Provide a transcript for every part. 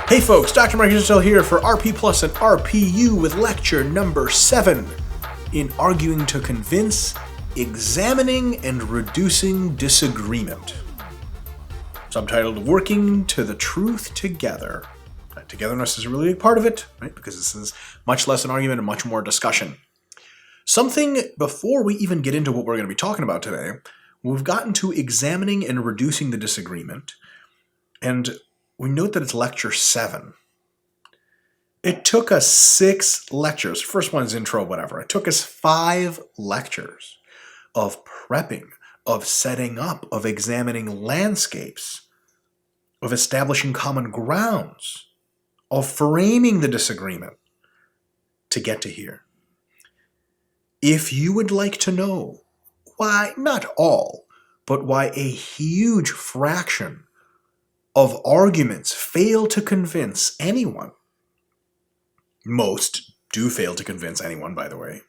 Hey folks, Dr. Mark Isdell here for RP Plus and RPU with lecture number 7 in Arguing to Convince, Examining and Reducing Disagreement. Subtitled Working to the Truth Together. Togetherness is a really big part of it, right? Because this is much less an argument and much more discussion. Something before we even get into what we're going to be talking about today, we've gotten to examining and reducing the disagreement, and we note that it's lecture 7. It took us 6 lectures. First one's intro, whatever. It took us 5 lectures of prepping, of setting up, of examining landscapes, of establishing common grounds, of framing the disagreement to get to here. If you would like to know why, not all, but why a huge fraction of arguments fail to convince anyone. Most do fail to convince anyone, by the way.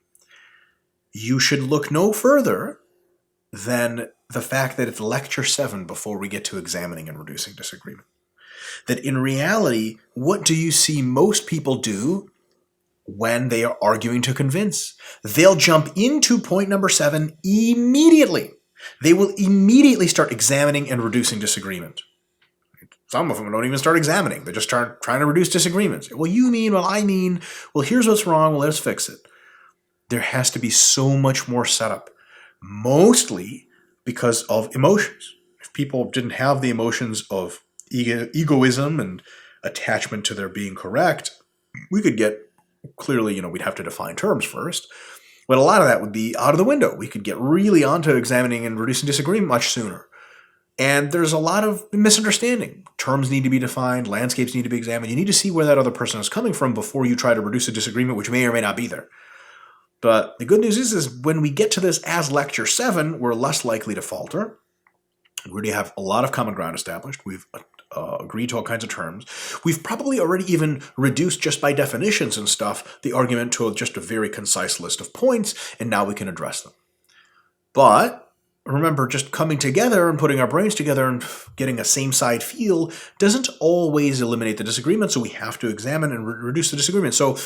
You should look no further than the fact that it's lecture 7 before we get to examining and reducing disagreement. That in reality, what do you see most people do when they are arguing to convince? They'll jump into point number 7 immediately. They will immediately start examining and reducing disagreement. Some of them don't even start examining. They just start trying to reduce disagreements. Well, you mean, well, I mean, well, here's what's wrong. Well, let's fix it. There has to be so much more setup, mostly because of emotions. If people didn't have the emotions of egoism and attachment to their being correct, we could get clearly, we'd have to define terms first. But a lot of that would be out of the window. We could get really onto examining and reducing disagreement much sooner. And there's a lot of misunderstanding. Terms need to be defined, landscapes need to be examined. You need to see where that other person is coming from before you try to reduce a disagreement, which may or may not be there. But the good news is when we get to this as lecture 7, we're less likely to falter. We already have a lot of common ground established. We've agreed to all kinds of terms. We've probably already even reduced, just by definitions and stuff, the argument to just a very concise list of points, and now we can address them. But remember, just coming together and putting our brains together and getting a same-side feel doesn't always eliminate the disagreement, so we have to examine and reduce the disagreement. So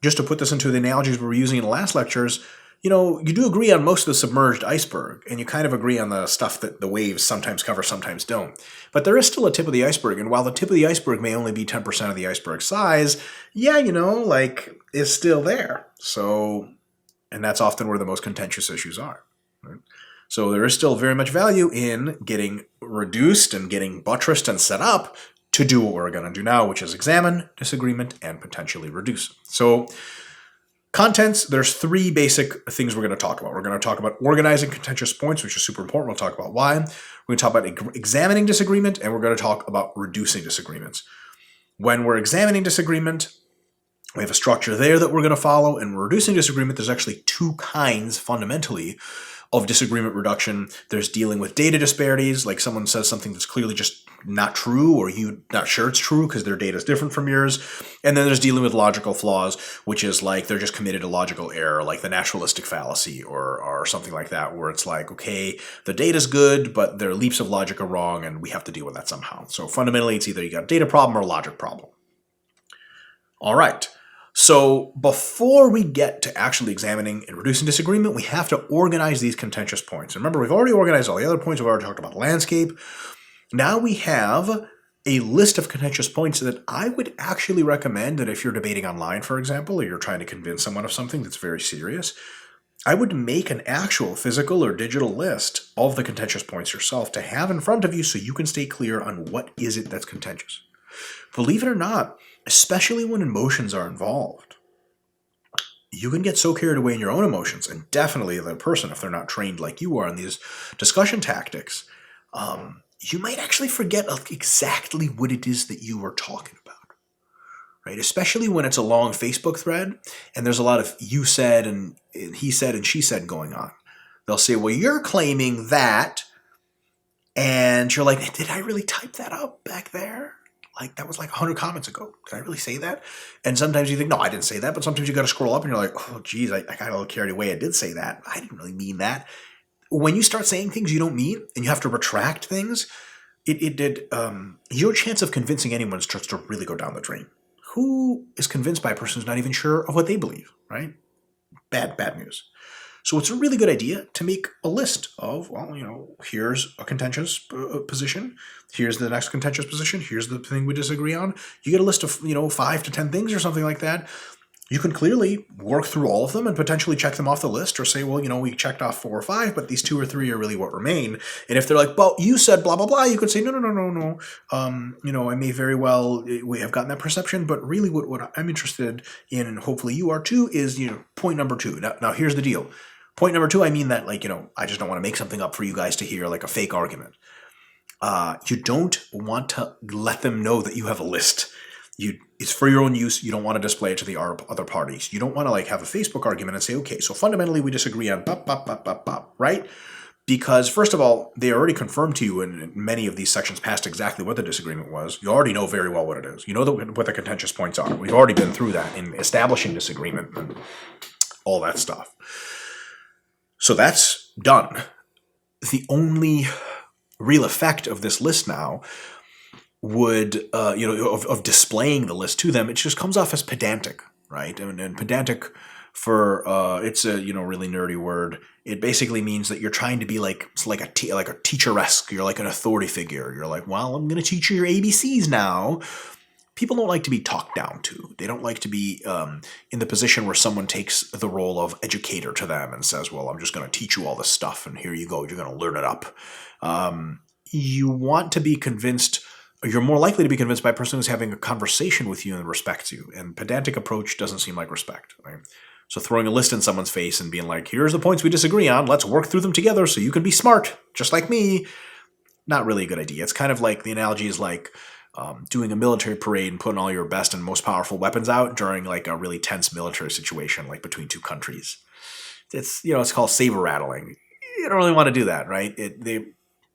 just to put this into the analogies we were using in the last lectures, you do agree on most of the submerged iceberg, and you kind of agree on the stuff that the waves sometimes cover, sometimes don't. But there is still a tip of the iceberg, and while the tip of the iceberg may only be 10% of the iceberg size, is still there. So, and that's often where the most contentious issues are, right? So there is still very much value in getting reduced and getting buttressed and set up to do what we're going to do now, which is examine disagreement and potentially reduce. So contents, there's 3 basic things we're going to talk about. We're going to talk about organizing contentious points, which is super important. We'll talk about why. We're going to talk about examining disagreement, and we're going to talk about reducing disagreements. When we're examining disagreement, we have a structure there that we're going to follow, and reducing disagreement, there's actually 2 kinds fundamentally of disagreement reduction. There's dealing with data disparities, like someone says something that's clearly just not true, or you're not sure it's true because their data is different from yours. And then there's dealing with logical flaws, which is like they're just committed a logical error, like the naturalistic fallacy or something like that, where it's like, okay, the data's good, but their leaps of logic are wrong, and we have to deal with that somehow. So fundamentally, it's either you got a data problem or a logic problem. All right. So before we get to actually examining and reducing disagreement, we have to organize these contentious points. Remember, we've already organized all the other points. We've already talked about landscape. Now we have a list of contentious points that I would actually recommend that if you're debating online, for example, or you're trying to convince someone of something that's very serious, I would make an actual physical or digital list of the contentious points yourself to have in front of you so you can stay clear on what is it that's contentious. Believe it or not, especially when emotions are involved, you can get so carried away in your own emotions, and definitely the person, if they're not trained like you are in these discussion tactics, you might actually forget exactly what it is that you were talking about, right? Especially when it's a long Facebook thread, and there's a lot of you said and he said and she said going on. They'll say, well, you're claiming that, and you're like, did I really type that up back there? Like, that was like 100 comments ago. Did I really say that? And sometimes you think, no, I didn't say that. But sometimes you got to scroll up and you're like, oh, geez, I got a little carried away. I did say that. I didn't really mean that. When you start saying things you don't mean and you have to retract things, your chance of convincing anyone starts to really go down the drain. Who is convinced by a person who's not even sure of what they believe, right? Bad news. So it's a really good idea to make a list of, here's a contentious position, here's the next contentious position, here's the thing we disagree on. You get a list of, 5 to 10 things or something like that. You can clearly work through all of them and potentially check them off the list, or say, well, we checked off 4 or 5, but these 2 or 3 are really what remain. And if they're like, well, you said blah, blah, blah, you could say, no. I may very well have gotten that perception, but really what I'm interested in, and hopefully you are too, is, point number 2. Now here's the deal. Point number 2, I mean that, I just don't want to make something up for you guys to hear, like a fake argument. You don't want to let them know that you have a list. It's for your own use. You don't want to display it to the other parties. You don't want to have a Facebook argument and say, okay, so fundamentally we disagree on right? Because first of all, they already confirmed to you in many of these sections past exactly what the disagreement was. You already know very well what it is. You know what the contentious points are. We've already been through that in establishing disagreement and all that stuff. So that's done. The only real effect of this list now would, of displaying the list to them, it just comes off as pedantic, right? And pedantic, for it's a really nerdy word. It basically means that you're trying to be like a teacher-esque. You're like an authority figure. You're like, well, I'm going to teach you your ABCs now. People don't like to be talked down to. They don't like to be in the position where someone takes the role of educator to them and says, well, I'm just going to teach you all this stuff, and here you go. You're going to learn it up. You want to be convinced. You're more likely to be convinced by a person who's having a conversation with you and respects you. And pedantic approach doesn't seem like respect, right? So throwing a list in someone's face and being like, here's the points we disagree on. Let's work through them together so you can be smart, just like me. Not really a good idea. It's kind of like, the analogy is like doing a military parade and putting all your best and most powerful weapons out during a really tense military situation, like between 2 countries. It's called saber rattling. You don't really want to do that, right?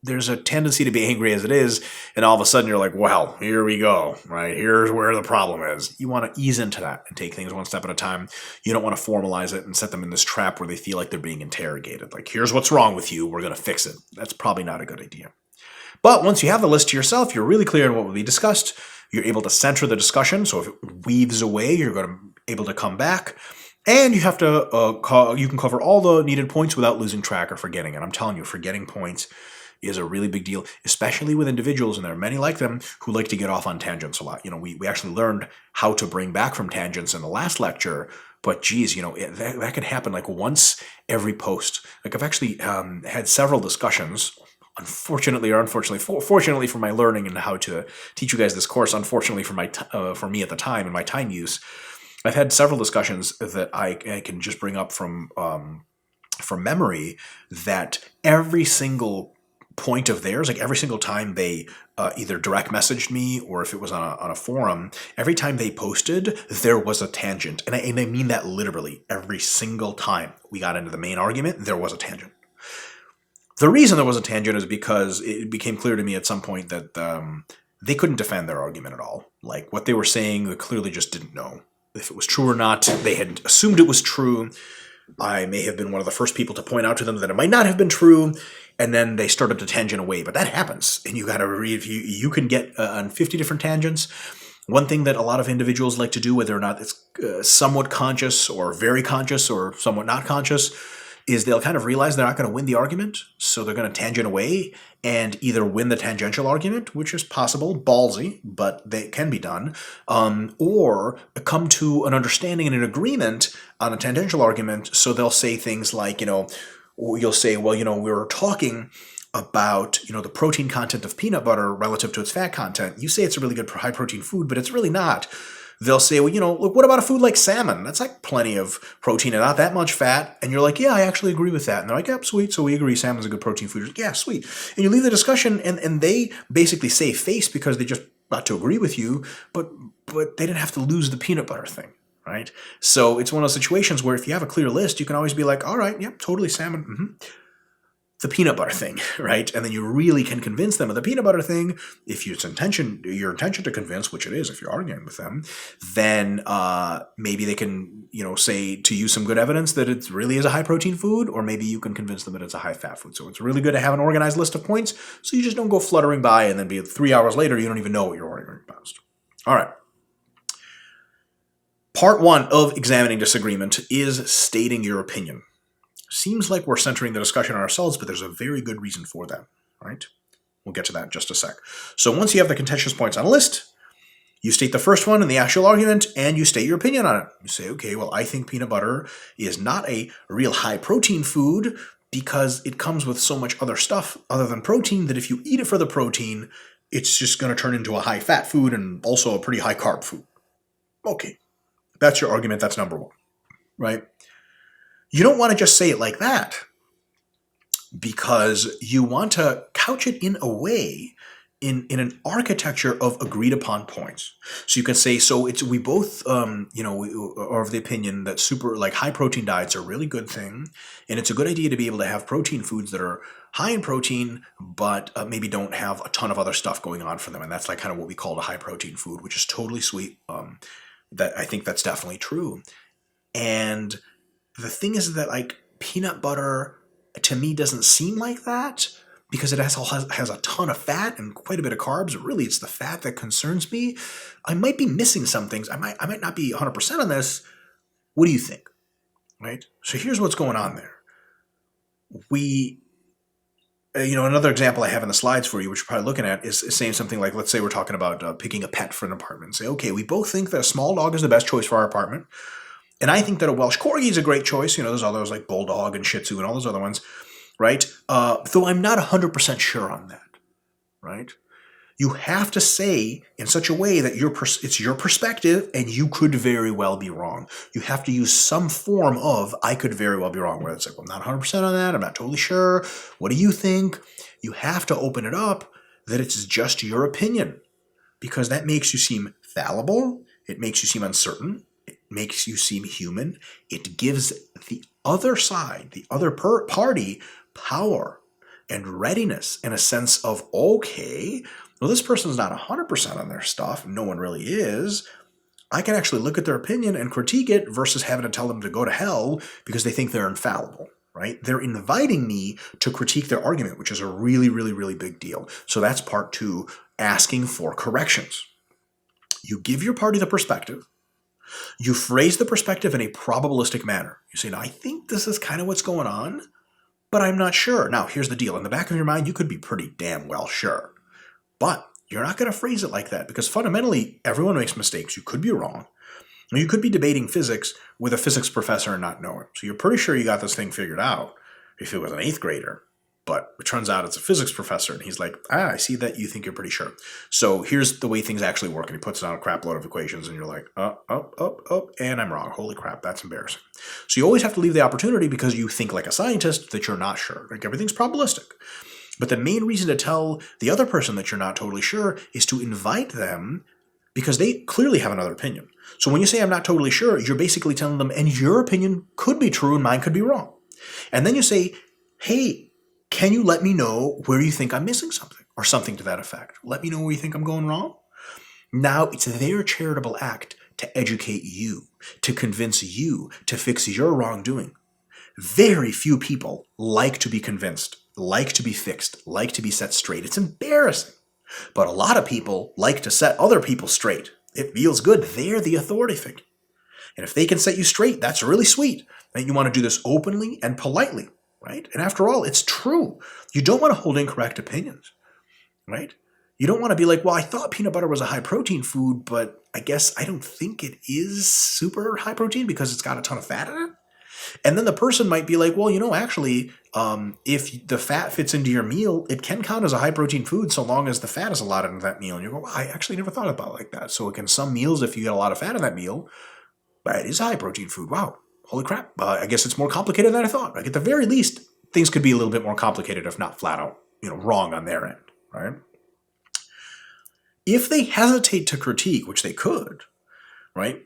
There's a tendency to be angry as it is, and all of a sudden you're like, well, here we go, right? Here's where the problem is. You want to ease into that and take things one step at a time. You don't want to formalize it and set them in this trap where they feel like they're being interrogated. Like, here's what's wrong with you. We're going to fix it. That's probably not a good idea. But once you have the list to yourself, you're really clear on what will be discussed. You're able to center the discussion. So if it weaves away, you're going to be able to come back. And you have to, you can cover all the needed points without losing track or forgetting. And I'm telling you, forgetting points is a really big deal, especially with individuals, and there are many like them, who like to get off on tangents a lot. We actually learned how to bring back from tangents in the last lecture, but geez, that could happen once every post. I've actually had several discussions, unfortunately or unfortunately, fortunately for my learning and how to teach you guys this course, unfortunately for me at the time and my time use, I've had several discussions that I can just bring up from memory, that every single point of theirs, every single time they either direct messaged me, or if it was on a forum, every time they posted, there was a tangent. And I mean that literally. Every single time we got into the main argument, there was a tangent. The reason there was a tangent is because it became clear to me at some point that they couldn't defend their argument at all. What they were saying, they clearly just didn't know if it was true or not. They had assumed it was true. I may have been one of the first people to point out to them that it might not have been true, and then they started to tangent away. But that happens, and you got to read. You can get on 50 different tangents. One thing that a lot of individuals like to do, whether or not it's somewhat conscious or very conscious or somewhat not conscious, is they'll kind of realize they're not going to win the argument, so they're going to tangent away and either win the tangential argument, which is possible, ballsy, but they can be done, or come to an understanding and an agreement on a tangential argument. So they'll say things like, you'll say, well, we were talking about, the protein content of peanut butter relative to its fat content. You say it's a really good high protein food, but it's really not. They'll say, well, look, what about a food like salmon? That's plenty of protein and not that much fat. And you're like, yeah, I actually agree with that. And they're like, yep, sweet. So we agree salmon's a good protein food. Like, yeah, sweet. And you leave the discussion, and they basically save face because they just got to agree with you, but they didn't have to lose the peanut butter thing, right? So it's one of those situations where if you have a clear list, you can always be like, all right, yep, totally salmon. the peanut butter thing, right? And then you really can convince them of the peanut butter thing. If your intention to convince, which it is if you're arguing with them, then maybe they can, say to you some good evidence that it really is a high protein food, or maybe you can convince them that it's a high fat food. So it's really good to have an organized list of points so you just don't go fluttering by and then be 3 hours later, you don't even know what you're arguing about. All right. Part 1 of examining disagreement is stating your opinion. Seems like we're centering the discussion on ourselves, but there's a very good reason for that, right? We'll get to that in just a sec. So once you have the contentious points on a list, you state the first one in the actual argument, and you state your opinion on it. You say, okay, well, I think peanut butter is not a real high-protein food because it comes with so much other stuff other than protein that if you eat it for the protein, it's just going to turn into a high-fat food and also a pretty high-carb food. Okay, that's your argument. That's number 1, right? You don't want to just say it like that because you want to couch it in a way, in an architecture of agreed upon points. So you can say, we both, are of the opinion that high protein diets are a really good thing. And it's a good idea to be able to have protein foods that are high in protein, but maybe don't have a ton of other stuff going on for them. And that's like kind of what we call a high protein food, which is totally sweet. That I think that's definitely true. And the thing is that peanut butter to me doesn't seem like that because it has a ton of fat and quite a bit of carbs. Really, it's the fat that concerns me. I might be missing some things. I might not be 100% on this. What do you think? Right? So here's what's going on there. Another example I have in the slides for you, which you're probably looking at, is saying something like, let's say we're talking about picking a pet for an apartment. Say, okay, we both think that a small dog is the best choice for our apartment. And I think that a Welsh Corgi is a great choice. There's others like Bulldog and Shih Tzu and all those other ones, right? Though I'm not 100% sure on that, right? You have to say in such a way that it's your perspective and you could very well be wrong. You have to use some form of I could very well be wrong, where it's like, well, I'm not 100% on that. I'm not totally sure. What do you think? You have to open it up that it's just your opinion because that makes you seem fallible. It makes you seem uncertain. It makes you seem human. It gives the other side, the other party, power and readiness and a sense of, okay, well, this person's not 100% on their stuff. No one really is. I can actually look at their opinion and critique it versus having to tell them to go to hell because they think they're infallible, right? They're inviting me to critique their argument, which is a really, really, really big deal. So that's part 2, asking for corrections. You give your party the perspective. You phrase the perspective in a probabilistic manner. You say, now, I think this is kind of what's going on, but I'm not sure. Now, here's the deal. In the back of your mind, you could be pretty damn well sure. But you're not going to phrase it like that because fundamentally, everyone makes mistakes. You could be wrong. You could be debating physics with a physics professor and not know it. So you're pretty sure you got this thing figured out if it was an 8th grader. But it turns out it's a physics professor, and he's like, I see that you think you're pretty sure. So here's the way things actually work, and he puts down a crap load of equations, and you're like, and I'm wrong. Holy crap, that's embarrassing. So you always have to leave the opportunity because you think like a scientist that you're not sure. Like everything's probabilistic. But the main reason to tell the other person that you're not totally sure is to invite them because they clearly have another opinion. So when you say I'm not totally sure, you're basically telling them, and your opinion could be true and mine could be wrong. And then you say, hey, can you let me know where you think I'm missing something or something to that effect? Let me know where you think I'm going wrong. Now it's their charitable act to educate you, to convince you, to fix your wrongdoing. Very few people like to be convinced, like to be fixed, like to be set straight. It's embarrassing. But a lot of people like to set other people straight. It feels good. They're the authority figure. And if they can set you straight, that's really sweet. And you want to do this openly and politely. Right? And after all, it's true. You don't want to hold incorrect opinions, right? You don't want to be like, well, I thought peanut butter was a high protein food, but I guess I don't think it is super high protein because it's got a ton of fat in it. And then the person might be like, well, actually, if the fat fits into your meal, it can count as a high protein food so long as the fat is allotted into that meal. And you go, well, I actually never thought about it like that. So in some meals, if you get a lot of fat in that meal, it is a high protein food. Wow. Holy crap, I guess it's more complicated than I thought. Like at the very least, things could be a little bit more complicated if not flat out, wrong on their end, right? If they hesitate to critique, which they could, right?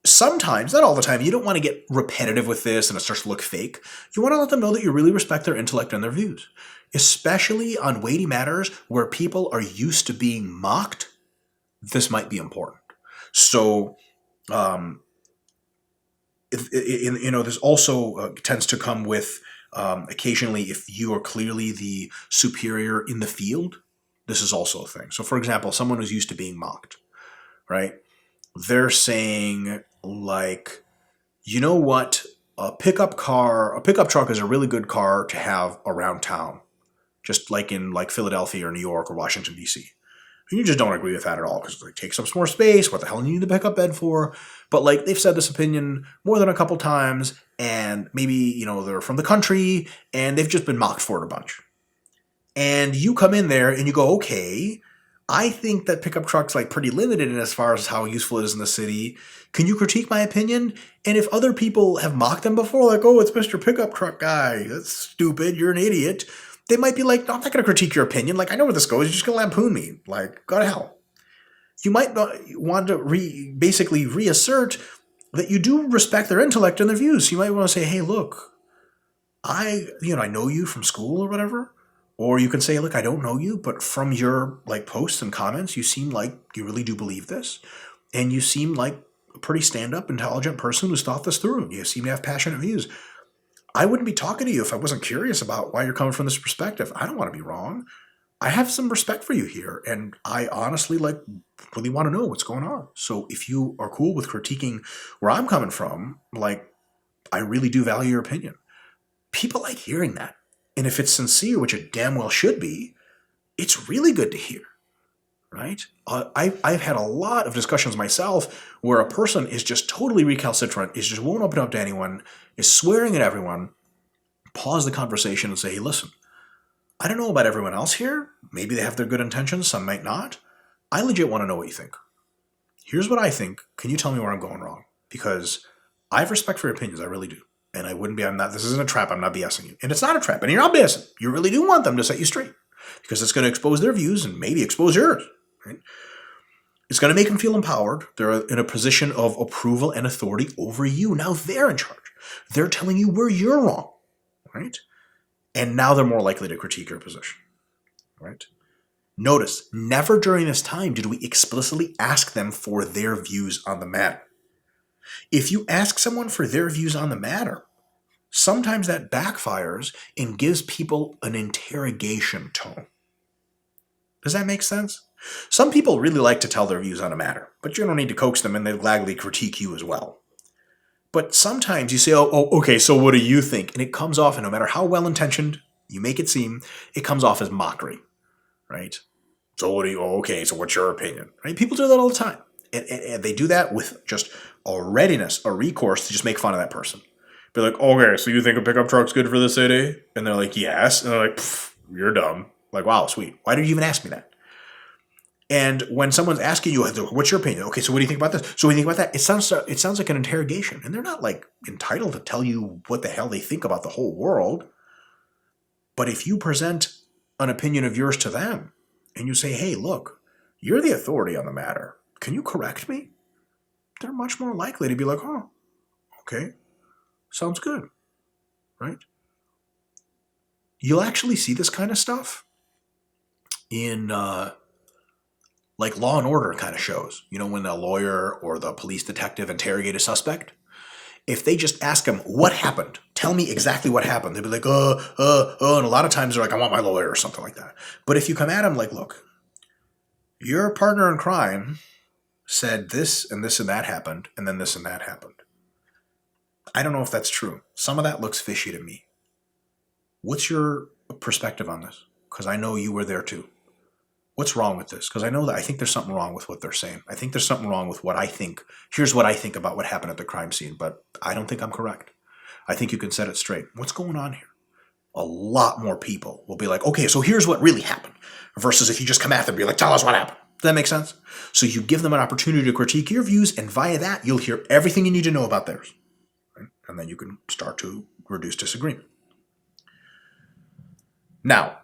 sometimes, not all the time, you don't want to get repetitive with this and it starts to look fake. You want to let them know that you really respect their intellect and their views, especially on weighty matters where people are used to being mocked. This might be important. So, this also tends to come with occasionally if you are clearly the superior in the field. This is also a thing. So, for example, someone who's used to being mocked, right? They're saying, like, you know what? A pickup truck is a really good car to have around town, just like in like Philadelphia or New York or Washington, D.C. And you just don't agree with that at all because it takes up some more space. What the hell do you need a pickup bed for? But like they've said this opinion more than a couple times, and maybe they're from the country and they've just been mocked for it a bunch. And you come in there and you go, okay, I think that pickup truck's like pretty limited in as far as how useful it is in the city. Can you critique my opinion? And if other people have mocked them before, like, oh, it's Mr. Pickup Truck Guy, that's stupid, you're an idiot, they might be like, no, I'm not going to critique your opinion. Like, I know where this goes. You're just going to lampoon me. Like, go to hell. You might want to basically reassert that you do respect their intellect and their views. You might want to say, hey, look, I know you from school or whatever. Or you can say, look, I don't know you, but from your like posts and comments, you seem like you really do believe this. And you seem like a pretty stand-up, intelligent person who's thought this through. You seem to have passionate views. I wouldn't be talking to you if I wasn't curious about why you're coming from this perspective. I don't want to be wrong. I have some respect for you here, and I honestly really want to know what's going on. So if you are cool with critiquing where I'm coming from, like, I really do value your opinion. People like hearing that. And if it's sincere, which it damn well should be, it's really good to hear, right? I've had a lot of discussions myself where a person is just totally recalcitrant, is just won't open up to anyone, is swearing at everyone. Pause the conversation and say, hey, listen, I don't know about everyone else here. Maybe they have their good intentions. Some might not. I legit want to know what you think. Here's what I think. Can you tell me where I'm going wrong? Because I have respect for your opinions. I really do. And this isn't a trap. I'm not BSing you. And it's not a trap. And you're not BSing. You really do want them to set you straight. Because it's going to expose their views and maybe expose yours. Right? It's going to make them feel empowered. They're in a position of approval and authority over you. Now they're in charge. They're telling you where you're wrong. Right? And now they're more likely to critique your position. Right? Notice, never during this time did we explicitly ask them for their views on the matter. If you ask someone for their views on the matter, sometimes that backfires and gives people an interrogation tone. Does that make sense? Some people really like to tell their views on a matter, but you don't need to coax them and they'll gladly critique you as well. But sometimes you say, oh, okay, so what do you think? And it comes off, and no matter how well-intentioned you make it seem, it comes off as mockery, right? So so what's your opinion? Right? People do that all the time. And they do that with just a readiness, a recourse to just make fun of that person. Be like, okay, so you think a pickup truck's good for the city? And they're like, yes. And they're like, you're dumb. Like, wow, sweet. Why did you even ask me that? And when someone's asking you, what's your opinion? Okay, so what do you think about this? So what do you think about that? It sounds like an interrogation. And they're not like entitled to tell you what the hell they think about the whole world. But if you present an opinion of yours to them and you say, hey, look, you're the authority on the matter. Can you correct me? They're much more likely to be like, oh, okay, sounds good, right? You'll actually see this kind of stuff in like Law and Order kind of shows. You know, when the lawyer or the police detective interrogate a suspect, if they just ask them, what happened? Tell me exactly what happened. They'd be like, and a lot of times they're like, I want my lawyer or something like that. But if you come at them like, look, your partner in crime said this and this and that happened, and then this and that happened. I don't know if that's true. Some of that looks fishy to me. What's your perspective on this? Because I know you were there too. What's wrong with this? Because I think there's something wrong with what they're saying. I think there's something wrong with what I think. Here's what I think about what happened at the crime scene, but I don't think I'm correct. I think you can set it straight. What's going on here? A lot more people will be like, okay, so here's what really happened. Versus if you just come at them and be like, tell us what happened. Does that make sense? So you give them an opportunity to critique your views, and via that, you'll hear everything you need to know about theirs. Right? And then you can start to reduce disagreement. Now,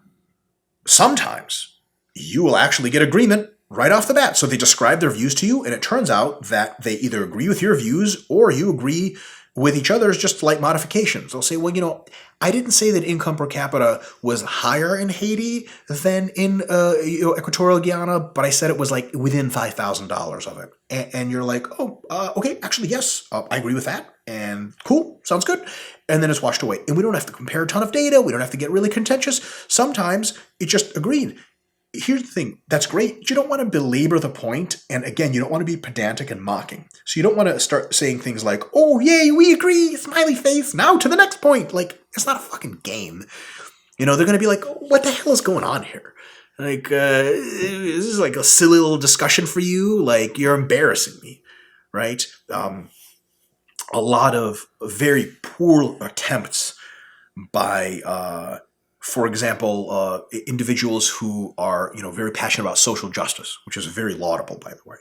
sometimes you will actually get agreement right off the bat. So they describe their views to you, and it turns out that they either agree with your views or you agree with each other's just slight modifications. They'll say, well, I didn't say that income per capita was higher in Haiti than in Equatorial Guinea, but I said it was like within $5,000 of it. And you're like, oh, okay, actually, yes, I agree with that. And cool, sounds good. And then it's washed away. And we don't have to compare a ton of data. We don't have to get really contentious. Sometimes it just agreed. Here's the thing, that's great. You don't want to belabor the point, and again, you don't want to be pedantic and mocking. So you don't want to start saying things like, oh, yay, we agree, smiley face, now to the next point. Like, it's not a fucking game. They're going to be like, what the hell is going on here? Like, this is like a silly little discussion for you. Like, you're embarrassing me, right? A lot of very poor attempts by for example, individuals who are, very passionate about social justice, which is very laudable, by the way.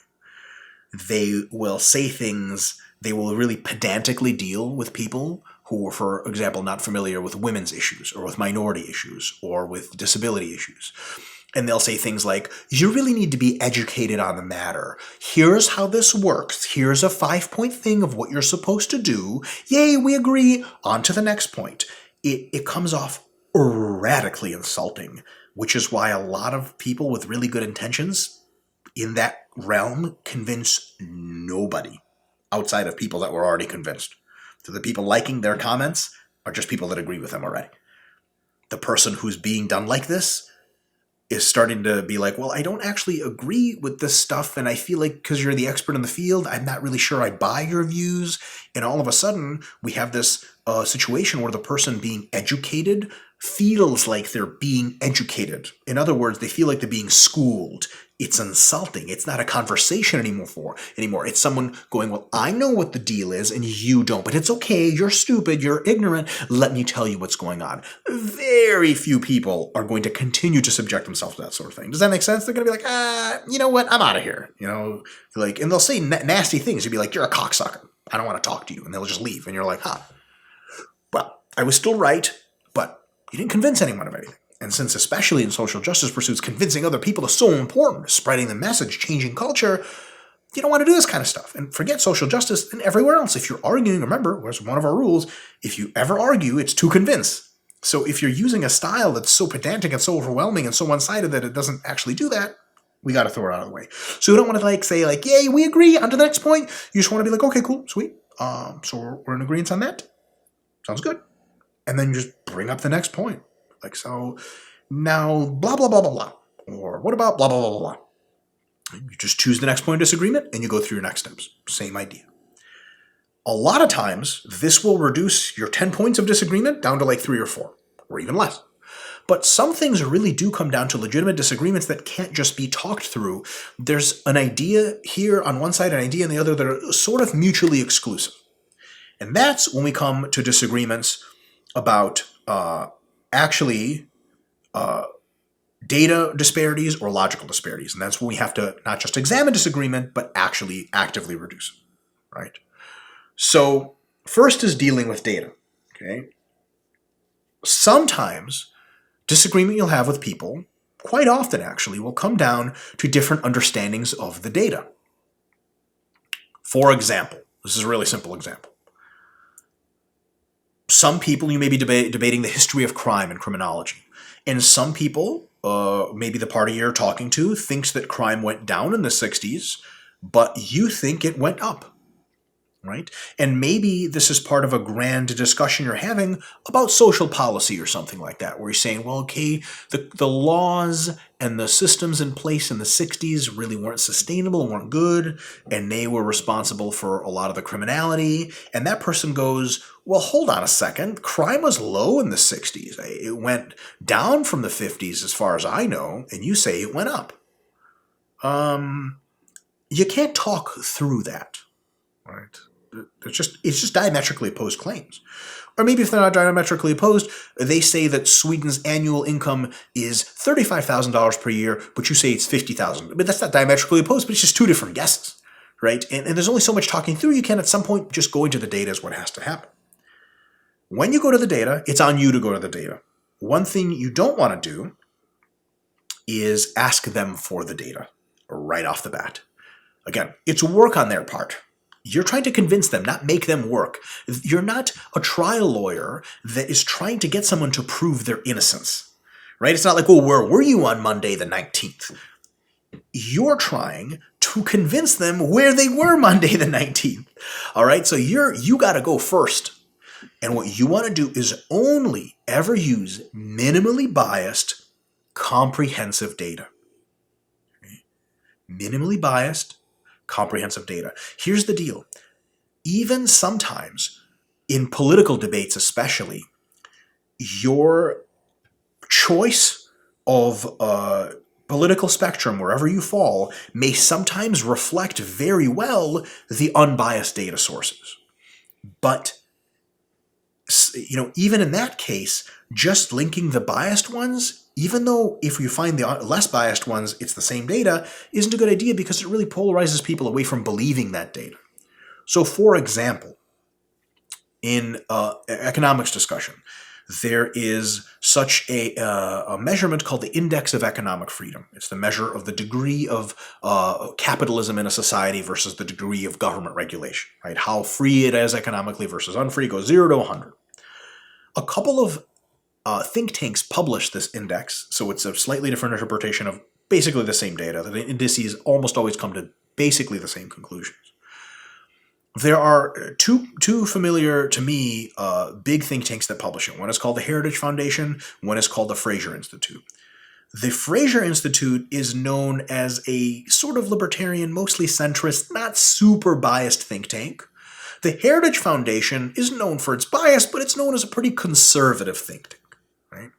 They will say things, they will really pedantically deal with people who are, for example, not familiar with women's issues or with minority issues or with disability issues. And they'll say things like, you really need to be educated on the matter. Here's how this works. Here's a 5-point thing of what you're supposed to do. Yay, we agree. On to the next point. It comes off radically insulting, which is why a lot of people with really good intentions in that realm convince nobody outside of people that were already convinced. So the people liking their comments are just people that agree with them already. The person who's being done like this is starting to be like, well, I don't actually agree with this stuff, and I feel like because you're the expert in the field, I'm not really sure I buy your views. And all of a sudden, we have this situation where the person being educated feels like they're being educated. In other words, they feel like they're being schooled. It's insulting. It's not a conversation anymore. It's someone going, well, I know what the deal is and you don't, but it's okay. You're stupid. You're ignorant. Let me tell you what's going on. Very few people are going to continue to subject themselves to that sort of thing. Does that make sense? They're going to be like, you know what? I'm out of here. And they'll say nasty things. You'll be like, you're a cocksucker. I don't want to talk to you. And they'll just leave. And you're like, well, I was still right, but you didn't convince anyone of anything. And since, especially in social justice pursuits, convincing other people is so important, spreading the message, changing culture, you don't want to do this kind of stuff. And forget social justice and everywhere else. If you're arguing, remember, where's one of our rules, if you ever argue, it's to convince. So if you're using a style that's so pedantic and so overwhelming and so one-sided that it doesn't actually do that, we got to throw it out of the way. So you don't want to say yay, we agree, on to the next point. You just want to be like, okay, cool, sweet. So we're in agreement on that. Sounds good. And then you just bring up the next point. So now blah, blah, blah, blah, blah. Or what about blah, blah, blah, blah, blah. You just choose the next point of disagreement and you go through your next steps. Same idea. A lot of times, this will reduce your 10 points of disagreement down to 3 or 4, or even less. But some things really do come down to legitimate disagreements that can't just be talked through. There's an idea here on one side, an idea on the other that are sort of mutually exclusive. And that's when we come to disagreements about data disparities or logical disparities. And that's when we have to not just examine disagreement, but actually actively reduce it, right? So first is dealing with data, okay? Sometimes disagreement you'll have with people, quite often actually, will come down to different understandings of the data. For example, this is a really simple example. Some people, you may be debating the history of crime and criminology. And some people, maybe the party you're talking to, thinks that crime went down in the 60s, but you think it went up, right? And maybe this is part of a grand discussion you're having about social policy or something like that, where you're saying, well, okay, the laws and the systems in place in the 60s really weren't sustainable, weren't good, and they were responsible for a lot of the criminality. And that person goes, well, hold on a second. Crime was low in the 60s. It went down from the 50s as far as I know, and you say it went up. You can't talk through that, right? It's just diametrically opposed claims. Or maybe if they're not diametrically opposed, they say that Sweden's annual income is $35,000 per year, but you say it's $50,000. But that's not diametrically opposed, but it's just two different guesses, right? And there's only so much talking through you can at some point just go into the data is what has to happen. When you go to the data, it's on you to go to the data. One thing you don't want to do is ask them for the data. right off the bat. Again, it's work on their part. You're trying to convince them, not make them work. You're not a trial lawyer that is trying to get someone to prove their innocence, right? It's not like, well, where were you on Monday the 19th? You're trying to convince them where they were Monday the 19th. All right, so you got to go first. And what you want to do is only ever use minimally biased, comprehensive data. Okay? Minimally biased, comprehensive data. Here's the deal. Even sometimes, in political debates especially, your choice of political spectrum, wherever you fall, may sometimes reflect very well the unbiased data sources. But even in that case, just linking the biased ones, even though if you find the less biased ones, it's the same data, isn't a good idea because it really polarizes people away from believing that data. So, for example, in economics discussion, there is such a measurement called the Index of Economic Freedom. It's the measure of the degree of capitalism in a society versus the degree of government regulation, right? How free it is economically versus unfree goes 0 to 100. A couple of think tanks publish this index, so it's a slightly different interpretation of basically the same data. The indices almost always come to basically the same conclusions. There are two familiar to me big think tanks that publish it. One is called the Heritage Foundation. One is called the Fraser Institute. The Fraser Institute is known as a sort of libertarian, mostly centrist, not super biased think tank. The Heritage Foundation is known for its bias, but it's known as a pretty conservative think tank, right?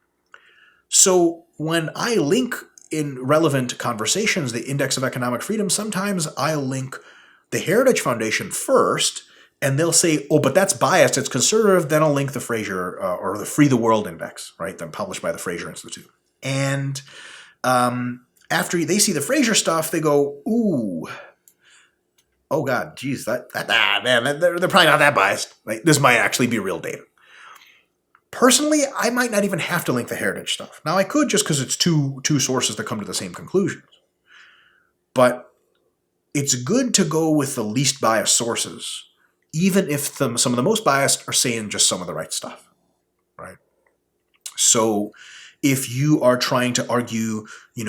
So when I link in relevant conversations the Index of Economic Freedom, sometimes I'll link the Heritage Foundation first, and they'll say, oh, but that's biased, it's conservative, then I'll link the Fraser, or the Free the World Index, right, then published by the Fraser Institute. And after they see the Fraser stuff, they go, ooh, oh God, geez, man, they're probably not that biased, right? This might actually be real data. Personally, I might not even have to link the Heritage stuff. Now, I could just because it's two sources that come to the same conclusions. But it's good to go with the least biased sources, even if some of the most biased are saying just some of the right stuff, right? So if you are trying to argue, in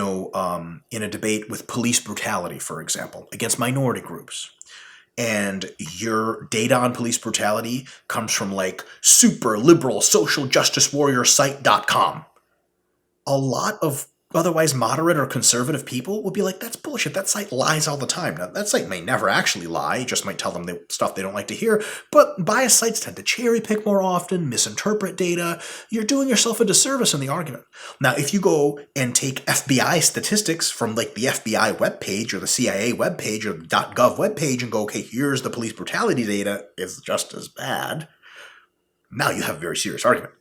a debate with police brutality, for example, against minority groups, and your data on police brutality comes from like super liberal social justice warrior site.com, a lot of otherwise moderate or conservative people will be like, that's bullshit. That site lies all the time. Now, that site may never actually lie. It just might tell them stuff they don't like to hear. But biased sites tend to cherry pick more often, misinterpret data. You're doing yourself a disservice in the argument. Now, if you go and take FBI statistics from like the FBI webpage or the CIA webpage or the .gov webpage and go, okay, here's the police brutality data, it's just as bad. Now you have a very serious argument.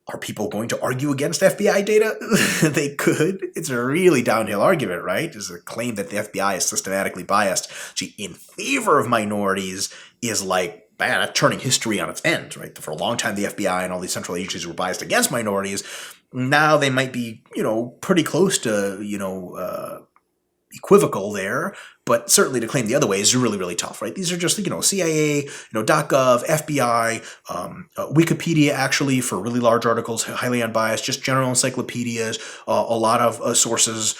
Are people going to argue against FBI data? They could. It's a really downhill argument, right? Is a claim that the FBI is systematically biased in favor of minorities is like, man, that's turning history on its end, right? For a long time, the FBI and all these central agencies were biased against minorities. Now they might be, pretty close to, equivocal there, but certainly to claim the other way is really, really tough, right? These are just, CIA, .gov, FBI, Wikipedia actually for really large articles, highly unbiased, just general encyclopedias, a lot of sources,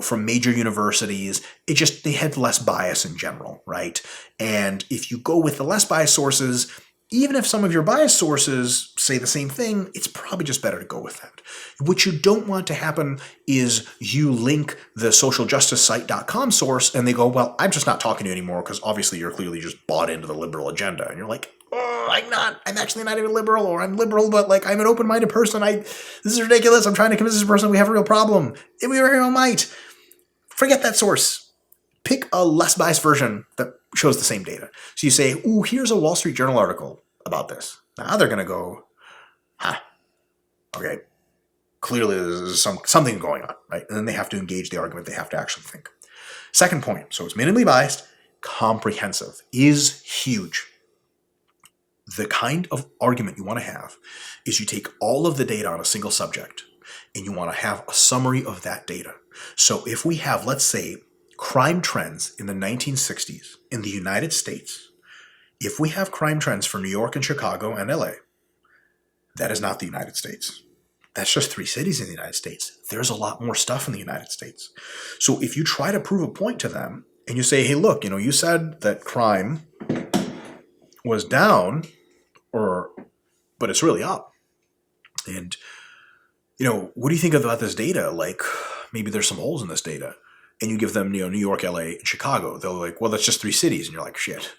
from major universities. They had less bias in general, right? And if you go with the less biased sources, even if some of your biased sources say the same thing, it's probably just better to go with that. What you don't want to happen is you link the socialjusticesite.com source and they go, well, I'm just not talking to you anymore because obviously you're clearly just bought into the liberal agenda. And you're like, oh, I'm actually not even liberal, or I'm liberal, but like I'm an open-minded person. This is ridiculous. I'm trying to convince this person we have a real problem. And we very well might. Forget that source. Pick a less biased version that shows the same data. So you say, ooh, here's a Wall Street Journal article about this. Now they're going to go, okay, clearly there's something going on, right? And then they have to engage the argument. They have to actually think. Second point, so it's minimally biased, comprehensive is huge. The kind of argument you want to have is you take all of the data on a single subject and you want to have a summary of that data. So if we have, let's say, crime trends in the 1960s in the United States, if we have crime trends for New York and Chicago and LA, that is not the United States. That's just 3 cities in the United States. There's a lot more stuff in the United States. So if you try to prove a point to them and you say, hey, look, you said that crime was down, but it's really up. And, what do you think about this data? Like, maybe there's some holes in this data. And you give them, New York, LA, and Chicago. They're like, well, that's just 3 cities. And you're like, shit.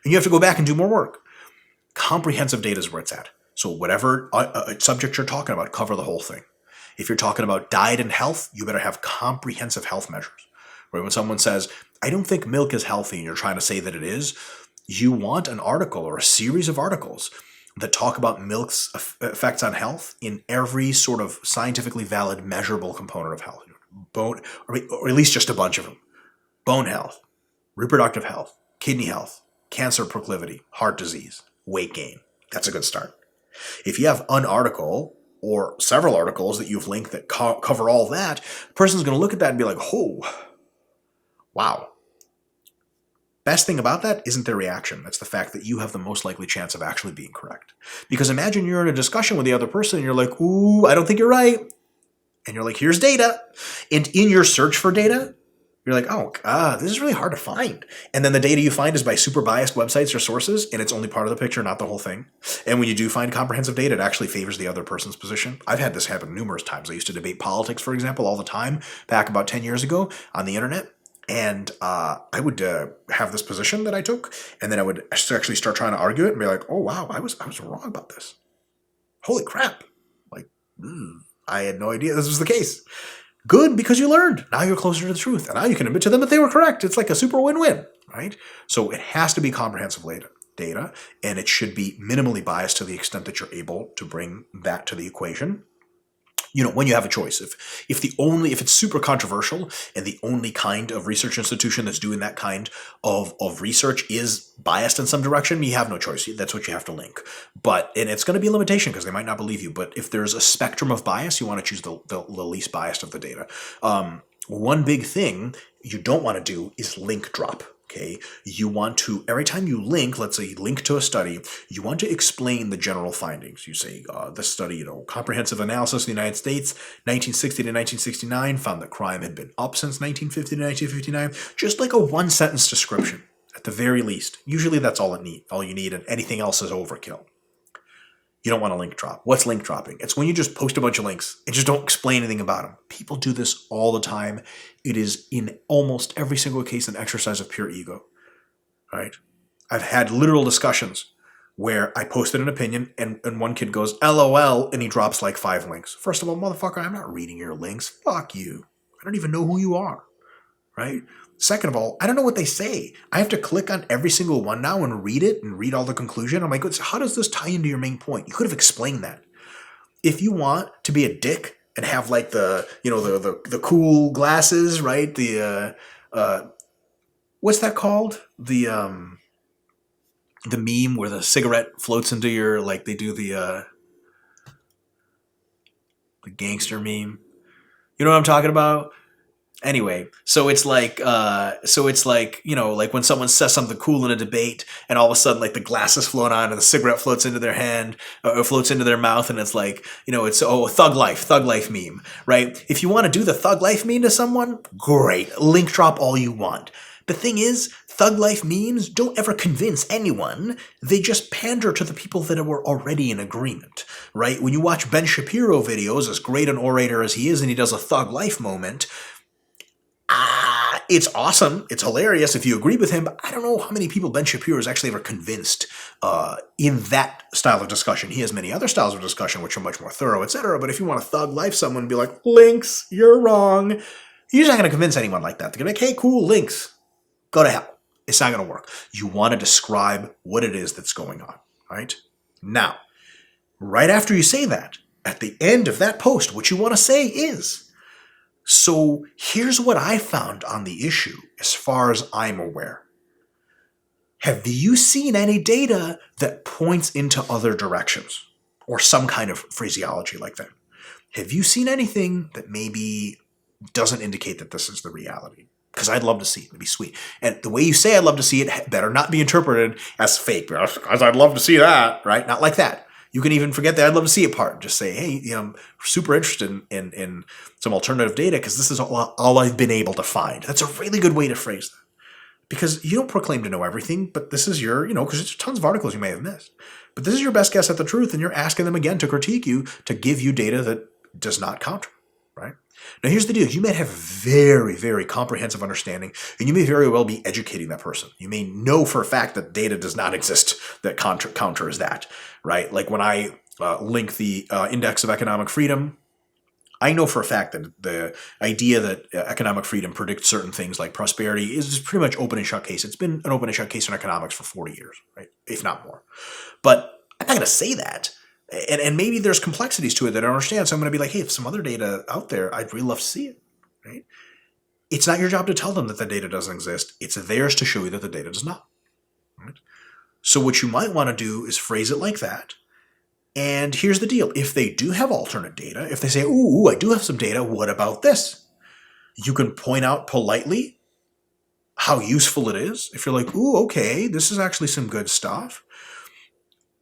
And you have to go back and do more work. Comprehensive data is where it's at. So whatever subject you're talking about, cover the whole thing. If you're talking about diet and health, you better have comprehensive health measures. Right? When someone says, I don't think milk is healthy, and you're trying to say that it is, you want an article or a series of articles that talk about milk's effects on health in every sort of scientifically valid, measurable component of health. Bone, or at least just a bunch of them. Bone health, reproductive health, kidney health, cancer proclivity, heart disease, weight gain. That's a good start. If you have an article or several articles that you've linked that cover all that, the person's going to look at that and be like, oh, wow. Best thing about that isn't their reaction. That's the fact that you have the most likely chance of actually being correct. Because imagine you're in a discussion with the other person and you're like, ooh, I don't think you're right. And you're like, here's data. And in your search for data, you're like, oh, this is really hard to find. And then the data you find is by super biased websites or sources, and it's only part of the picture, not the whole thing. And when you do find comprehensive data, it actually favors the other person's position. I've had this happen numerous times. I used to debate politics, for example, all the time, back about 10 years ago on the internet. And I would have this position that I took, and then I would actually start trying to argue it and be like, oh, wow, I was wrong about this. Holy crap. Like, I had no idea this was the case. Good, because you learned. Now you're closer to the truth. And now you can admit to them that they were correct. It's like a super win-win, right? So it has to be comprehensive data, and it should be minimally biased to the extent that you're able to bring that to the equation. When you have a choice, if it's super controversial and the only kind of research institution that's doing that kind of research is biased in some direction, you have no choice. That's what you have to link. And it's going to be a limitation because they might not believe you. But if there's a spectrum of bias, you want to choose the least biased of the data. One big thing you don't want to do is link drop. Okay, you want to, every time you link, let's say link to a study, you want to explain the general findings. You say, this study, comprehensive analysis in the United States, 1960 to 1969, found that crime had been up since 1950 to 1959. Just like a 1-sentence description, at the very least. Usually that's all you need, and anything else is overkill. You don't want to link drop. What's link dropping? It's when you just post a bunch of links and just don't explain anything about them. People do this all the time. It is in almost every single case an exercise of pure ego, right? I've had literal discussions where I posted an opinion and one kid goes, LOL, and he drops like 5 links. First of all, motherfucker, I'm not reading your links. Fuck you. I don't even know who you are, right? Second of all, I don't know what they say. I have to click on every single one now and read it and read all the conclusion. I'm like, how does this tie into your main point? You could have explained that. If you want to be a dick and have like the cool glasses, right? The what's that called? The meme where the cigarette floats into your, like they do the gangster meme. You know what I'm talking about? Anyway, so it's like, like when someone says something cool in a debate and all of a sudden like the glasses float on and the cigarette floats into their hand or floats into their mouth and it's like, it's, thug life meme, right? If you want to do the thug life meme to someone, great. Link drop all you want. The thing is, thug life memes don't ever convince anyone. They just pander to the people that were already in agreement, right? When you watch Ben Shapiro videos, as great an orator as he is, and he does a thug life moment, it's awesome. It's hilarious if you agree with him, but I don't know how many people Ben Shapiro has actually ever convinced in that style of discussion. He has many other styles of discussion which are much more thorough, etc. But if you want to thug life someone and be like, links, you're wrong, you're not going to convince anyone like that. They're going to be like, hey, cool, links, go to hell. It's not going to work. You want to describe what it is that's going on, right? Now, right after you say that, at the end of that post, what you want to say is, so here's what I found on the issue as far as I'm aware. Have you seen any data that points into other directions or some kind of phraseology like that? Have you seen anything that maybe doesn't indicate that this is the reality? Because I'd love to see it. It'd be sweet. And the way you say I'd love to see it better not be interpreted as fake. Because I'd love to see that, right? Not like that. You can even forget the I'd love to see it part. Just say, hey, I'm super interested in some alternative data because this is all I've been able to find. That's a really good way to phrase that. Because you don't proclaim to know everything, but this is your, because there's tons of articles you may have missed. But this is your best guess at the truth, and you're asking them again to critique you, to give you data that does not counter, right? Now, here's the deal. You may have very, very comprehensive understanding, and you may very well be educating that person. You may know for a fact that data does not exist that counters that, right? Like when I link the Index of Economic Freedom, I know for a fact that the idea that economic freedom predicts certain things like prosperity is pretty much open and shut case. It's been an open and shut case in economics for 40 years, right? If not more. But I'm not going to say that. And maybe there's complexities to it that I don't understand. So I'm going to be like, hey, if some other data out there, I'd really love to see it, right? It's not your job to tell them that the data doesn't exist. It's theirs to show you that the data does not, right? So what you might want to do is phrase it like that. And here's the deal. If they do have alternate data, if they say, ooh, I do have some data, what about this? You can point out politely how useful it is. If you're like, ooh, okay, this is actually some good stuff.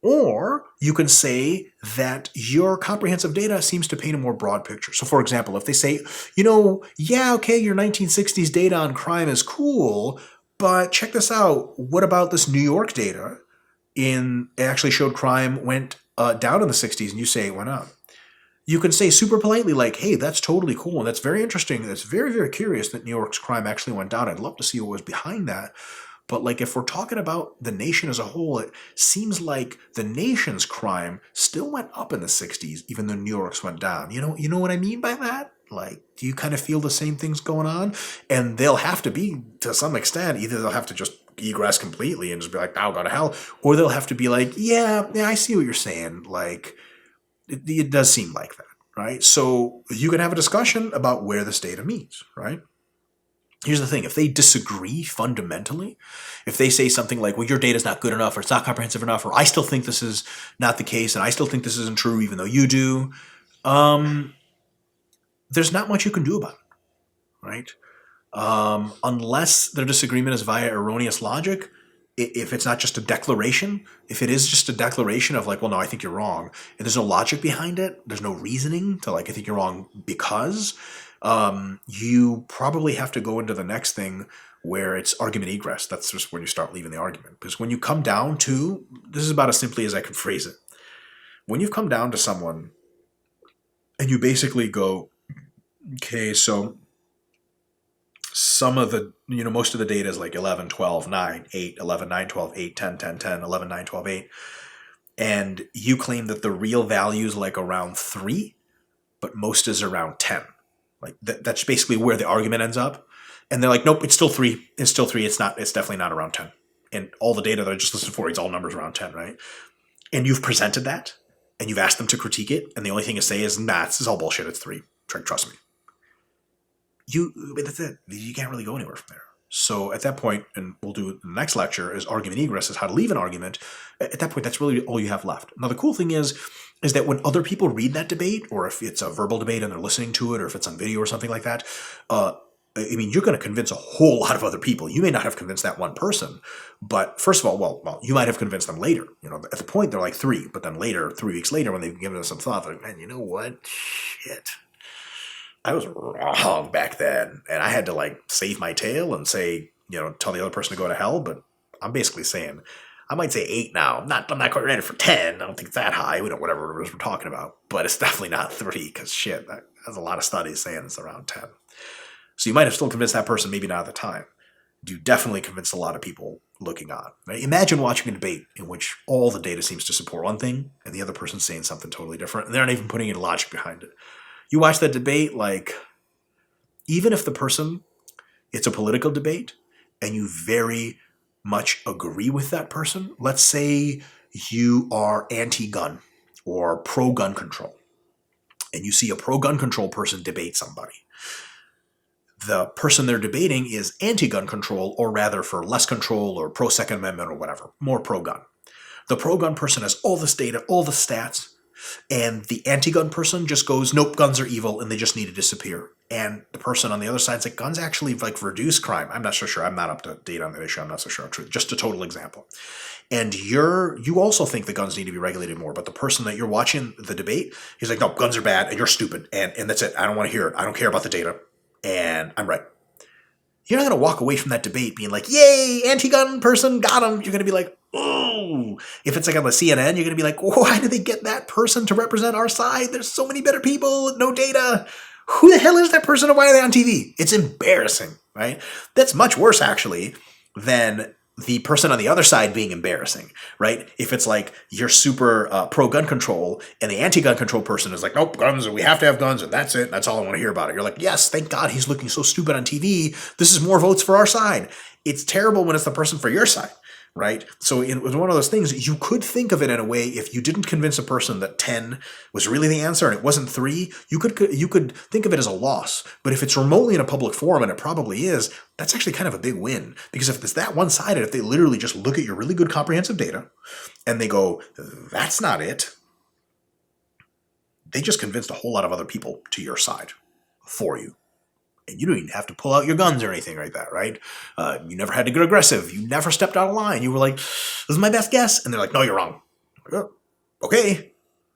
Or you can say that your comprehensive data seems to paint a more broad picture. So for example, if they say, yeah, okay, your 1960s data on crime is cool, but check this out. What about this New York data? It actually showed crime went down in the 60s, and you say it went up. You can say super politely like, hey, that's totally cool, and that's very interesting. That's very, very curious that New York's crime actually went down. I'd love to see what was behind that. But like if we're talking about the nation as a whole, it seems like the nation's crime still went up in the 60s, even though New York's went down. You know what I mean by that? Like, do you kind of feel the same things going on? And they'll have to be, to some extent, either they'll have to just egress completely and just be like, oh, go to hell. Or they'll have to be like, yeah, I see what you're saying. Like, it does seem like that, right? So you can have a discussion about where this data meets, right? Here's the thing. If they disagree fundamentally, if they say something like, well, your data is not good enough, or it's not comprehensive enough, or I still think this is not the case, and I still think this isn't true even though you do, there's not much you can do about it, right? Unless their disagreement is via erroneous logic, if it's not just a declaration, if it is just a declaration of like, well, no, I think you're wrong, and there's no logic behind it, there's no reasoning to like, I think you're wrong because, you probably have to go into the next thing where it's argument egress. That's just when you start leaving the argument. Because when you come down to, this is about as simply as I could phrase it. When you've come down to someone and you basically go, okay, so some of the, most of the data is like 11, 12, 9, 8, 11, 9, 12, 8, 10, 10, 10, 11, 9, 12, 8. And you claim that the real value is like around 3, but most is around 10. Like that's basically where the argument ends up. And they're like, nope, it's still 3. It's still 3. It's definitely not around 10. And all the data that I just listed for, it's all numbers around 10, right? And you've presented that and you've asked them to critique it. And the only thing to say is, nah, this is all bullshit. It's 3. Trust me. That's it. You can't really go anywhere from there. So at that point, and we'll do the next lecture, is argument egress, is how to leave an argument. At that point, that's really all you have left. Now, the cool thing is that when other people read that debate, or if it's a verbal debate and they're listening to it, or if it's on video or something like that, you're going to convince a whole lot of other people. You may not have convinced that one person, but first of all, well, you might have convinced them later. At the point, they're like 3, but then later, 3 weeks later, when they've given us some thought, they're like, man, you know what? Shit. I was wrong back then, and I had to like save my tail and say, tell the other person to go to hell. But I'm basically saying, I might say 8 now. I'm not quite ready for 10. I don't think it's that high. Whatever it is we're talking about, but it's definitely not 3 because shit, that's a lot of studies saying it's around 10. So you might have still convinced that person, maybe not at the time. You definitely convinced a lot of people looking on. Right? Imagine watching a debate in which all the data seems to support one thing, and the other person's saying something totally different, and they're not even putting any logic behind it. You watch that debate, like, even if the person, it's a political debate, and you very much agree with that person, let's say you are anti-gun or pro-gun control, and you see a pro-gun control person debate somebody. The person they're debating is anti-gun control, or rather for less control or pro-Second Amendment or whatever, more pro-gun. The pro-gun person has all this data, all the stats, And the anti-gun person just goes, nope, guns are evil and they just need to disappear. And the person on the other side's like, guns actually like reduce crime. I'm not so sure. I'm not up to date on that issue. I'm not so sure. Just a total example. And you also think that guns need to be regulated more, but the person that you're watching the debate, he's like, no, guns are bad and you're stupid. And that's it. I don't want to hear it. I don't care about the data. And I'm right. You're not going to walk away from that debate being like, yay, anti-gun person, got him. You're going to be like, oh. If it's like on the CNN, you're going to be like, why did they get that person to represent our side? There's so many better people, no data. Who the hell is that person and why are they on TV? It's embarrassing, right? That's much worse, actually, than the person on the other side being embarrassing, right? If it's like you're super pro-gun control and the anti-gun control person is like, nope, guns, we have to have guns, and that's it. That's all I want to hear about it. You're like, yes, thank God he's looking so stupid on TV. This is more votes for our side. It's terrible when it's the person for your side, right? So it was one of those things, you could think of it in a way, if you didn't convince a person that 10 was really the answer and it wasn't 3, you could think of it as a loss. But if it's remotely in a public forum, and it probably is, that's actually kind of a big win. Because if it's that one-sided, if they literally just look at your really good comprehensive data and they go, that's not it, they just convinced a whole lot of other people to your side for you. And you don't even have to pull out your guns or anything like that, right? You never had to get aggressive. You never stepped out of line. You were like, this is my best guess. And they're like, no, you're wrong. Like, oh, okay.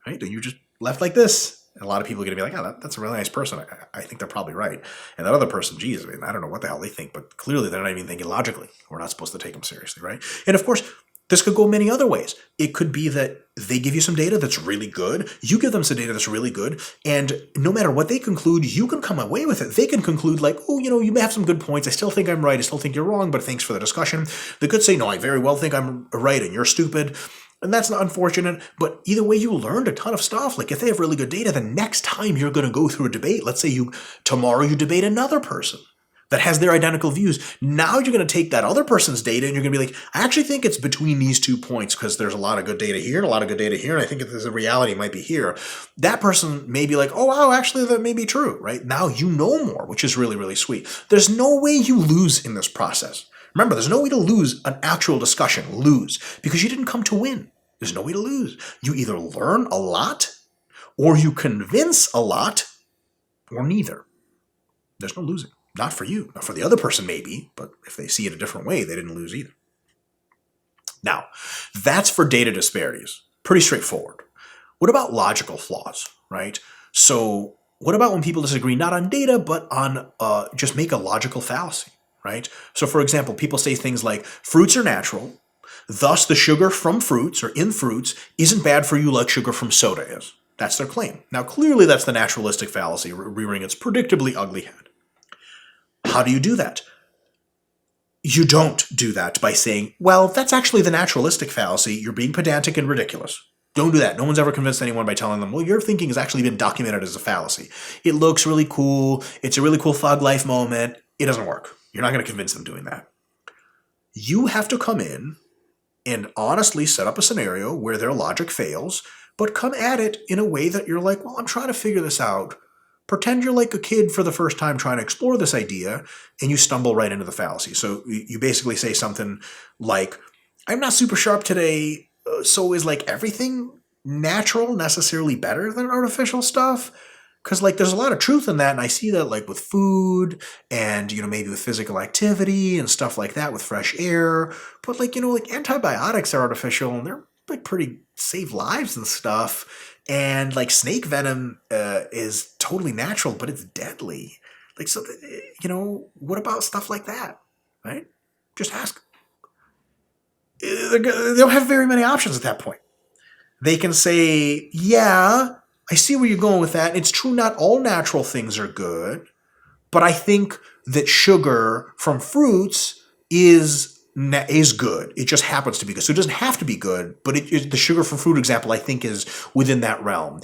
Right? And you just left like this. And a lot of people are going to be like, oh, that's a really nice person. I think they're probably right. And that other person, geez, I mean, I don't know what the hell they think, but clearly they're not even thinking logically. We're not supposed to take them seriously, right? And of course, this could go many other ways. It could be that they give you some data that's really good. You give them some data that's really good. And no matter what they conclude, you can come away with it. They can conclude like, oh, you may have some good points. I still think I'm right. I still think you're wrong, but thanks for the discussion. They could say, no, I very well think I'm right and you're stupid. And that's not unfortunate. But either way, you learned a ton of stuff. Like if they have really good data, the next time you're going to go through a debate, let's say tomorrow you debate another person that has their identical views. Now you're going to take that other person's data and you're going to be like, I actually think it's between these 2 points because there's a lot of good data here and a lot of good data here, and I think there's a reality might be here. That person may be like, oh, wow, actually that may be true, right? Now you know more, which is really, really sweet. There's no way you lose in this process. Remember, there's no way to lose an actual discussion, because you didn't come to win. There's no way to lose. You either learn a lot or you convince a lot or neither. There's no losing. Not for you. Not for the other person, maybe, but if they see it a different way, they didn't lose either. Now, that's for data disparities. Pretty straightforward. What about logical flaws, right? So what about when people disagree not on data, but on just make a logical fallacy, right? So for example, people say things like, fruits are natural, thus the sugar from fruits or in fruits isn't bad for you like sugar from soda is. That's their claim. Now, clearly that's the naturalistic fallacy rearing its predictably ugly head. How do you do that? You don't do that by saying, well, that's actually the naturalistic fallacy. You're being pedantic and ridiculous. Don't do that. No one's ever convinced anyone by telling them, well, your thinking has actually been documented as a fallacy. It looks really cool. It's a really cool thug life moment. It doesn't work. You're not going to convince them doing that. You have to come in and honestly set up a scenario where their logic fails, but come at it in a way that you're like, well, I'm trying to figure this out. Pretend you're like a kid for the first time trying to explore this idea, and you stumble right into the fallacy. So you basically say something like, I'm not super sharp today, so is like everything natural necessarily better than artificial stuff? Because like there's a lot of truth in that, and I see that like with food and, maybe with physical activity and stuff like that, with fresh air. But like, like antibiotics are artificial, and they're like pretty save lives and stuff. And like snake venom is totally natural, but it's deadly. Like, so, what about stuff like that, right? Just ask. They don't have very many options at that point. They can say, yeah, I see where you're going with that. It's true, not all natural things are good, but I think that sugar from fruits is good. It just happens to be good. So it doesn't have to be good, but the sugar from fruit example, I think, is within that realm.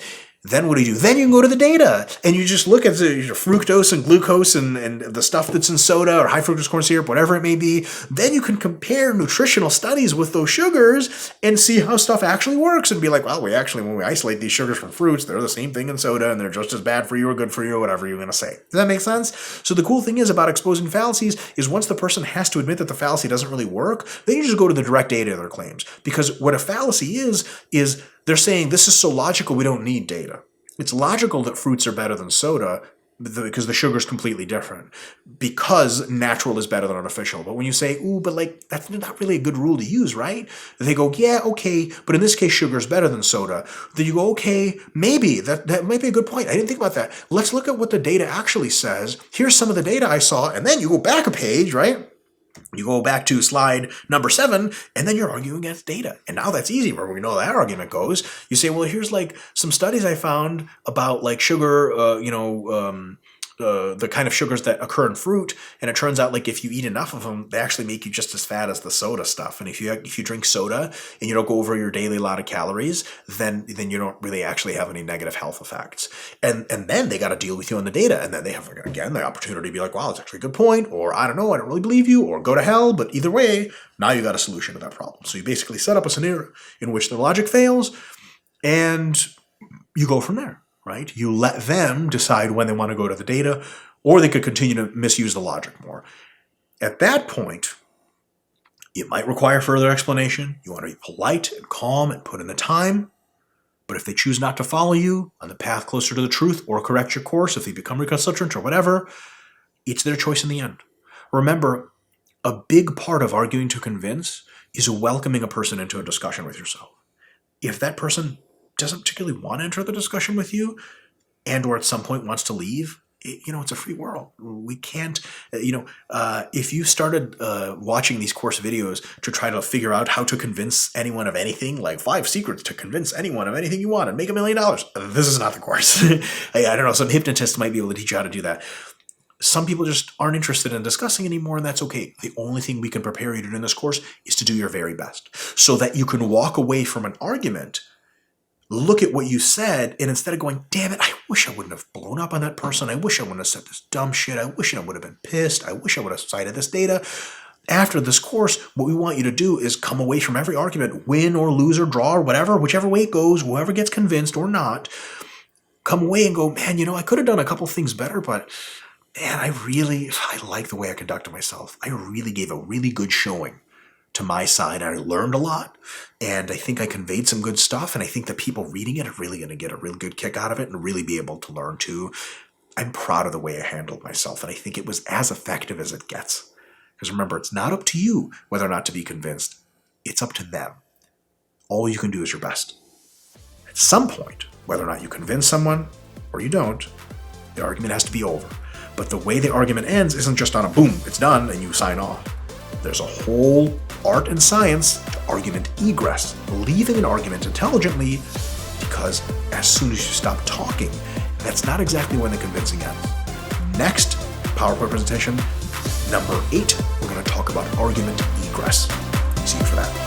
Then what do? Then you can go to the data and you just look at the fructose and glucose and the stuff that's in soda or high fructose corn syrup, whatever it may be. Then you can compare nutritional studies with those sugars and see how stuff actually works and be like, well, when we isolate these sugars from fruits, they're the same thing in soda and they're just as bad for you or good for you or whatever you're going to say. Does that make sense? So the cool thing is about exposing fallacies is once the person has to admit that the fallacy doesn't really work, then you just go to the direct data of their claims. Because what a fallacy is They're saying this is so logical we don't need data. It's logical that fruits are better than soda because the sugar is completely different. Because natural is better than artificial. But when you say, ooh, but like, that's not really a good rule to use, right? They go, yeah, okay, but in this case, sugar is better than soda. Then you go, okay, maybe, that might be a good point. I didn't think about that. Let's look at what the data actually says. Here's some of the data I saw, and then you go back a page, right? You go back to slide number 7, and then you're arguing against data. And now that's easy, where we know that argument goes. You say, well, here's like some studies I found about like sugar, the kind of sugars that occur in fruit, and it turns out like if you eat enough of them, they actually make you just as fat as the soda stuff. And if you drink soda and you don't go over your daily lot of calories, then you don't really actually have any negative health effects. And then they got to deal with you on the data, and then they have again the opportunity to be like, wow, that's actually a good point, or I don't know, I don't really believe you, or go to hell. But either way, now you got a solution to that problem. So you basically set up a scenario in which the logic fails, and you go from there. Right? You let them decide when they want to go to the data, or they could continue to misuse the logic more. At that point, it might require further explanation. You want to be polite and calm and put in the time. But if they choose not to follow you on the path closer to the truth or correct your course, if they become recalcitrant or whatever, it's their choice in the end. Remember, a big part of arguing to convince is welcoming a person into a discussion with yourself. If that person doesn't particularly want to enter the discussion with you, and or at some point wants to leave, it's a free world. We can't, if you started watching these course videos to try to figure out how to convince anyone of anything, like 5 secrets to convince anyone of anything you want and make $1 million, this is not the course. I don't know, some hypnotist might be able to teach you how to do that. Some people just aren't interested in discussing anymore, and that's okay. The only thing we can prepare you to do in this course is to do your very best, so that you can walk away from an argument, look at what you said, and instead of going, damn it, I wish I wouldn't have blown up on that person. I wish I wouldn't have said this dumb shit. I wish I would have been pissed. I wish I would have cited this data. After this course, what we want you to do is come away from every argument, win or lose or draw or whatever, whichever way it goes, whoever gets convinced or not, come away and go, man, I could have done a couple things better, but man, I like the way I conducted myself. I really gave a really good showing to my side. I learned a lot, and I think I conveyed some good stuff, and I think that people reading it are really going to get a really good kick out of it and really be able to learn too. I'm proud of the way I handled myself, and I think it was as effective as it gets. Because remember, it's not up to you whether or not to be convinced. It's up to them. All you can do is your best. At some point, whether or not you convince someone or you don't, the argument has to be over. But the way the argument ends isn't just on a boom, it's done, and you sign off. There's a whole art and science to argument egress, leaving an argument intelligently, because as soon as you stop talking, that's not exactly when the convincing ends. Next PowerPoint presentation, number 8, we're going to talk about argument egress. See you for that.